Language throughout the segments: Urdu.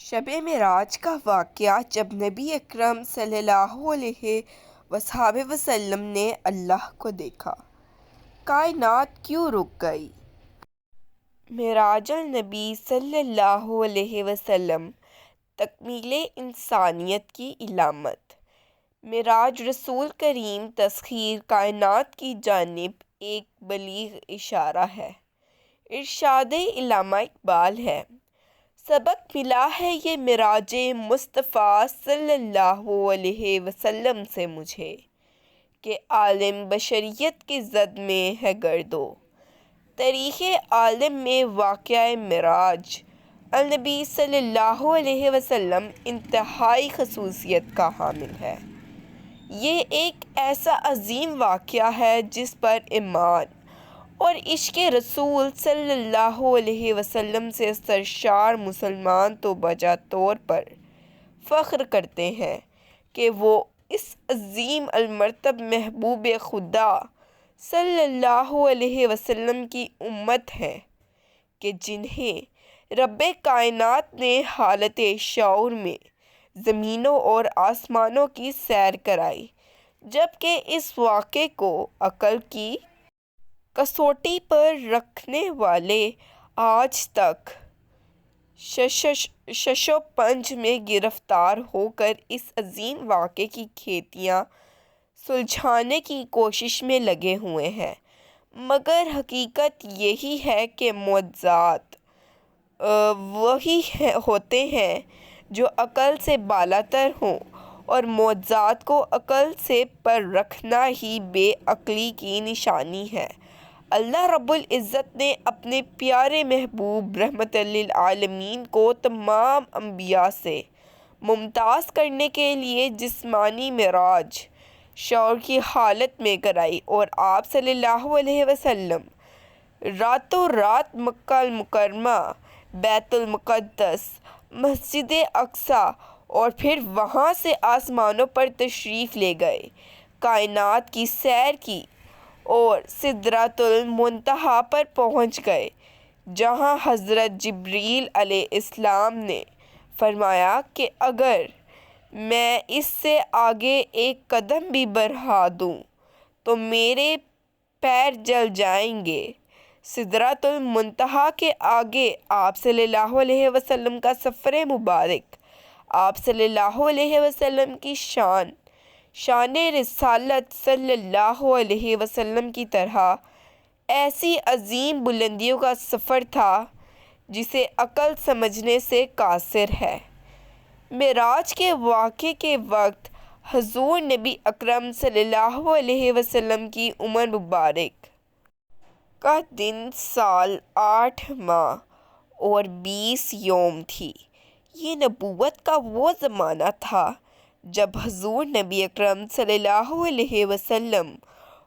شب معراج کا واقعہ جب نبی اکرم صلی اللہ علیہ وسلم نے اللہ کو دیکھا، کائنات کیوں رک گئی؟ معراج النبی صلی اللہ علیہ وسلم تکمیل انسانیت کی علامت۔ معراج رسول کریم تسخیر کائنات کی جانب ایک بلیغ اشارہ ہے۔ ارشاد علامہ اقبال ہے، سبق ملا ہے یہ معراج مصطفیٰ صلی اللہ علیہ وسلم سے مجھے، کہ عالم بشریت کی زد میں ہے گردو۔ تاریخ عالم میں واقعہ معراج النبی صلی اللہ علیہ وسلم انتہائی خصوصیت کا حامل ہے۔ یہ ایک ایسا عظیم واقعہ ہے جس پر ایمان اور عشق رسول صلی اللہ علیہ وسلم سے سرشار مسلمان تو بجا طور پر فخر کرتے ہیں کہ وہ اس عظیم المرتبہ محبوب خدا صلی اللہ علیہ وسلم کی امت ہے کہ جنہیں رب کائنات نے حالت شعور میں زمینوں اور آسمانوں کی سیر کرائی، جبکہ اس واقعے کو عقل کی کسوٹی پر رکھنے والے آج تک شش و پنج میں گرفتار ہو کر اس عظیم واقعے کی کھیتیاں سلجھانے کی کوشش میں لگے ہوئے ہیں، مگر حقیقت یہی ہے کہ معجزات وہی ہوتے ہیں جو عقل سے بالاتر ہوں، اور معجزات کو عقل سے پر رکھنا ہی بے عقلی کی نشانی ہے۔ اللہ رب العزت نے اپنے پیارے محبوب رحمت للعالمین کو تمام انبیاء سے ممتاز کرنے کے لیے جسمانی معراج شعور کی حالت میں کرائی، اور آپ صلی اللہ علیہ وسلم راتوں رات مکہ المکرمہ، بیت المقدس، مسجد اقصیٰ اور پھر وہاں سے آسمانوں پر تشریف لے گئے، کائنات کی سیر کی اور سدرۃ المنتہا پر پہنچ گئے، جہاں حضرت جبریل علیہ السلام نے فرمایا کہ اگر میں اس سے آگے ایک قدم بھی بڑھا دوں تو میرے پیر جل جائیں گے۔ سدرۃ المنتہا کے آگے آپ صلی اللہ علیہ وسلم کا سفر مبارک، آپ صلی اللہ علیہ وسلم کی شان رسالت صلی اللہ علیہ وسلم کی طرح ایسی عظیم بلندیوں کا سفر تھا جسے عقل سمجھنے سے قاصر ہے۔ معراج کے واقعے کے وقت حضور نبی اکرم صلی اللہ علیہ وسلم کی عمر مبارک کا دن سال 8 ماہ اور 20 یوم تھی۔ یہ نبوت کا وہ زمانہ تھا جب حضور نبی اکرم صلی اللہ علیہ وسلم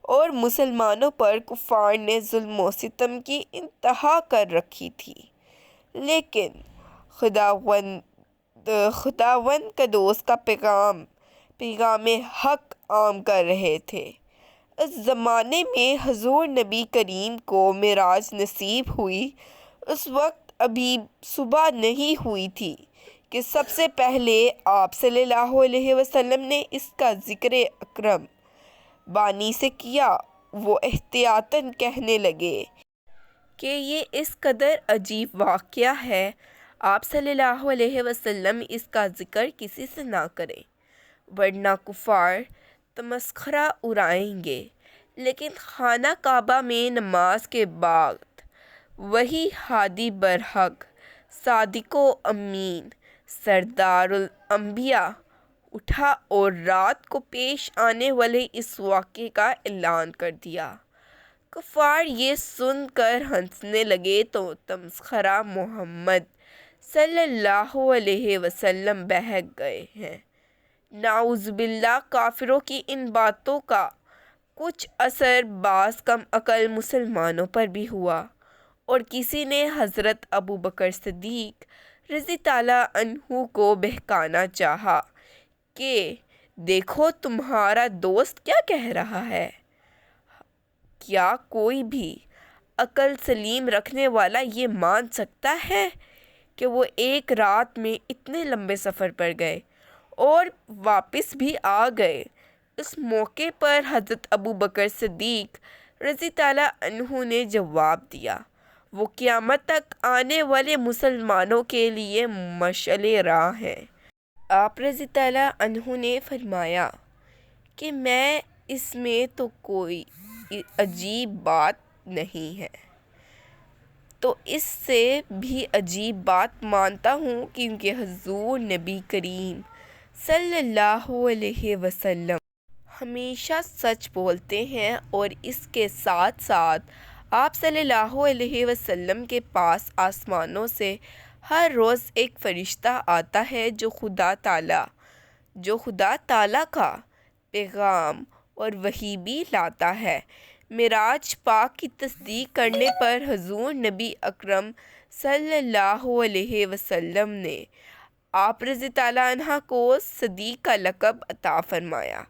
اور مسلمانوں پر کفار نے ظلم و ستم کی انتہا کر رکھی تھی، لیکن خداوند قدوس کا پیغام حق عام کر رہے تھے۔ اس زمانے میں حضور نبی کریم کو معراج نصیب ہوئی، اس وقت ابھی صبح نہیں ہوئی تھی کہ سب سے پہلے آپ صلی اللہ علیہ وسلم نے اس کا ذکر اکرم بانی سے کیا۔ وہ احتیاطاً کہنے لگے کہ یہ اس قدر عجیب واقعہ ہے، آپ صلی اللہ علیہ وسلم اس کا ذکر کسی سے نہ کریں، ورنہ کفار تمسخرہ اڑائیں گے۔ لیکن خانہ کعبہ میں نماز کے بعد وہی ہادی برحق، صادق و امین، سردار الانبیاء اٹھا اور رات کو پیش آنے والے اس واقعے کا اعلان کر دیا۔ کفار یہ سن کر ہنسنے لگے تو تمسخرہ محمد صلی اللہ علیہ وسلم بہک گئے ہیں۔ نعوذ باللہ، کافروں کی ان باتوں کا کچھ اثر بعض کم عقل مسلمانوں پر بھی ہوا، اور کسی نے حضرت ابوبکر صدیق رضی اللہ عنہ کو بہکانا چاہا کہ دیکھو تمہارا دوست کیا کہہ رہا ہے۔ کیا کوئی بھی عقل سلیم رکھنے والا یہ مان سکتا ہے کہ وہ ایک رات میں اتنے لمبے سفر پر گئے اور واپس بھی آ گئے۔ اس موقع پر حضرت ابو بکر صدیق رضی تعالیٰ عنہ نے جواب دیا، وہ قیامت تک آنے والے مسلمانوں کے لیے مشعل راہ ہیں۔ آپ رضی تعالیٰ عنہ نے فرمایا کہ میں اس میں تو کوئی عجیب بات نہیں ہے، تو اس سے بھی عجیب بات مانتا ہوں، کیونکہ حضور نبی کریم صلی اللہ علیہ وسلم ہمیشہ سچ بولتے ہیں، اور اس کے ساتھ ساتھ آپ صلی اللہ علیہ وسلم کے پاس آسمانوں سے ہر روز ایک فرشتہ آتا ہے جو خدا تعالیٰ کا پیغام اور وحی بھی لاتا ہے۔ معراج پاک کی تصدیق کرنے پر حضور نبی اکرم صلی اللہ علیہ وسلم نے آپ رضی تعالیٰ عنہ کو صدیق کا لقب عطا فرمایا۔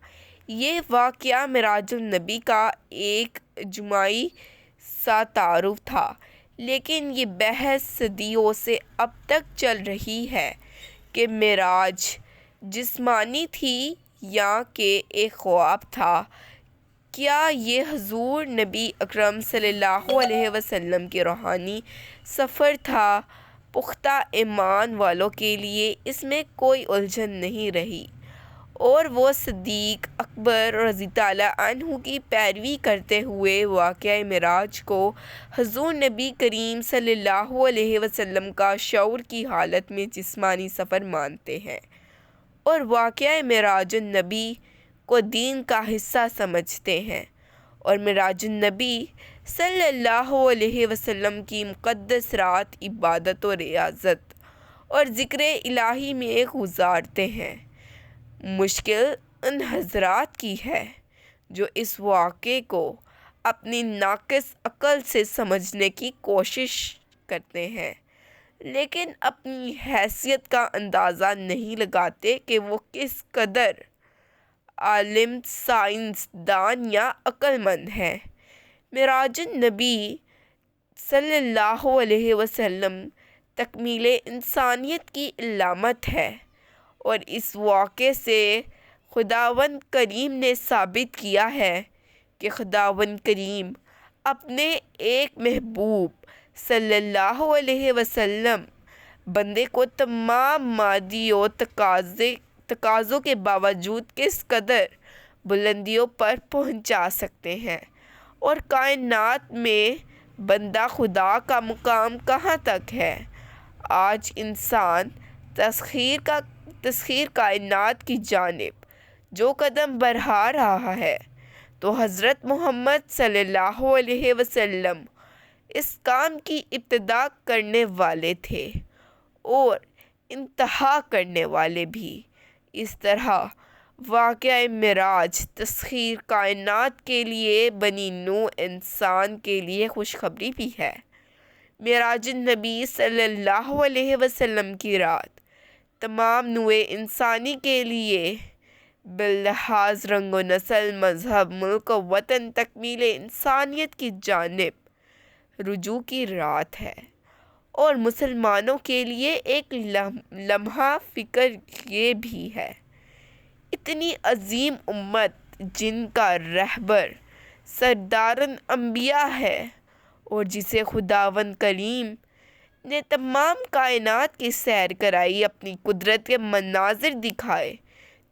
یہ واقعہ معراج النبی کا ایک جمعی سا تعارف تھا، لیکن یہ بحث صدیوں سے اب تک چل رہی ہے کہ معراج جسمانی تھی یا کہ ایک خواب تھا۔ کیا یہ حضور نبی اکرم صلی اللہ علیہ وسلم کے روحانی سفر تھا؟ پختہ ایمان والوں کے لیے اس میں کوئی الجھن نہیں رہی، اور وہ صدیق اکبر رضی تعالیٰ عنہ کی پیروی کرتے ہوئے واقعہ معراج کو حضور نبی کریم صلی اللہ علیہ وسلم کا شعور کی حالت میں جسمانی سفر مانتے ہیں، اور واقعہ معراج النبی کو دین کا حصہ سمجھتے ہیں، اور معراج النبی صلی اللہ علیہ وسلم کی مقدس رات عبادت و ریاضت اور ذکر الہی میں گزارتے ہیں۔ مشکل ان حضرات کی ہے جو اس واقعے کو اپنی ناقص عقل سے سمجھنے کی کوشش کرتے ہیں، لیکن اپنی حیثیت کا اندازہ نہیں لگاتے کہ وہ کس قدر عالم، سائنس دان یا عقل مند ہیں۔ معراج النبی صلی اللہ علیہ وسلم تکمیل انسانیت کی علامت ہے، اور اس واقعے سے خداوند کریم نے ثابت کیا ہے کہ خداوند کریم اپنے ایک محبوب صلی اللہ علیہ وسلم بندے کو تمام مادی و تقاضوں کے باوجود کس قدر بلندیوں پر پہنچا سکتے ہیں، اور کائنات میں بندہ خدا کا مقام کہاں تک ہے۔ آج انسان تسخیر کائنات کی جانب جو قدم بڑھا رہا ہے، تو حضرت محمد صلی اللہ علیہ وسلم اس کام کی ابتدا کرنے والے تھے اور انتہا کرنے والے بھی۔ اس طرح واقعہ معراج تسخیر کائنات کے لیے بنی نوع انسان کے لیے خوشخبری بھی ہے۔ معراج النبی صلی اللہ علیہ وسلم کی رات تمام نوع انسانی کے لیے باللحاظ رنگ و نسل، مذہب، ملک و وطن تکمیل انسانیت کی جانب رجوع کی رات ہے، اور مسلمانوں کے لیے ایک لمحہ فکر یہ بھی ہے۔ اتنی عظیم امت جن کا رہبر سردارِ انبیاء ہے، اور جسے خداوند کریم نے تمام کائنات کی سیر کرائی، اپنی قدرت کے مناظر دکھائے،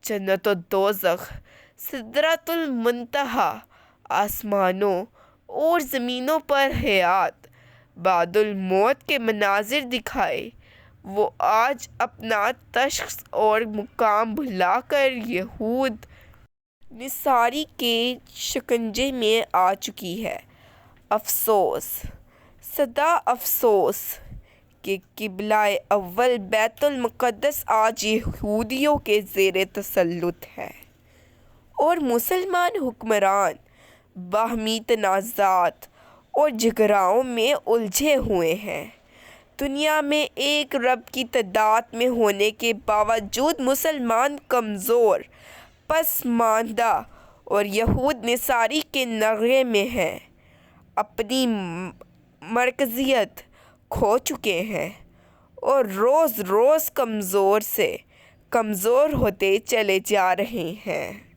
جنت و دوزخ، سدرۃ المنتہا، آسمانوں اور زمینوں پر حیات بعد الموت کے مناظر دکھائے، وہ آج اپنا تشخص اور مقام بھلا کر یہود نصاری کے شکنجے میں آ چکی ہے۔ افسوس، صدا افسوس کہ قبلہ اول بیت المقدس آج یہودیوں کے زیر تسلط ہے، اور مسلمان حکمران باہمی تنازعات اور جھگڑوں میں الجھے ہوئے ہیں۔ دنیا میں ایک رب کی تعداد میں ہونے کے باوجود مسلمان کمزور، پسماندہ اور یہود نصاری کے نغے میں ہیں، اپنی مرکزیت کھو چکے ہیں، اور روز روز کمزور سے کمزور ہوتے چلے جا رہے ہیں۔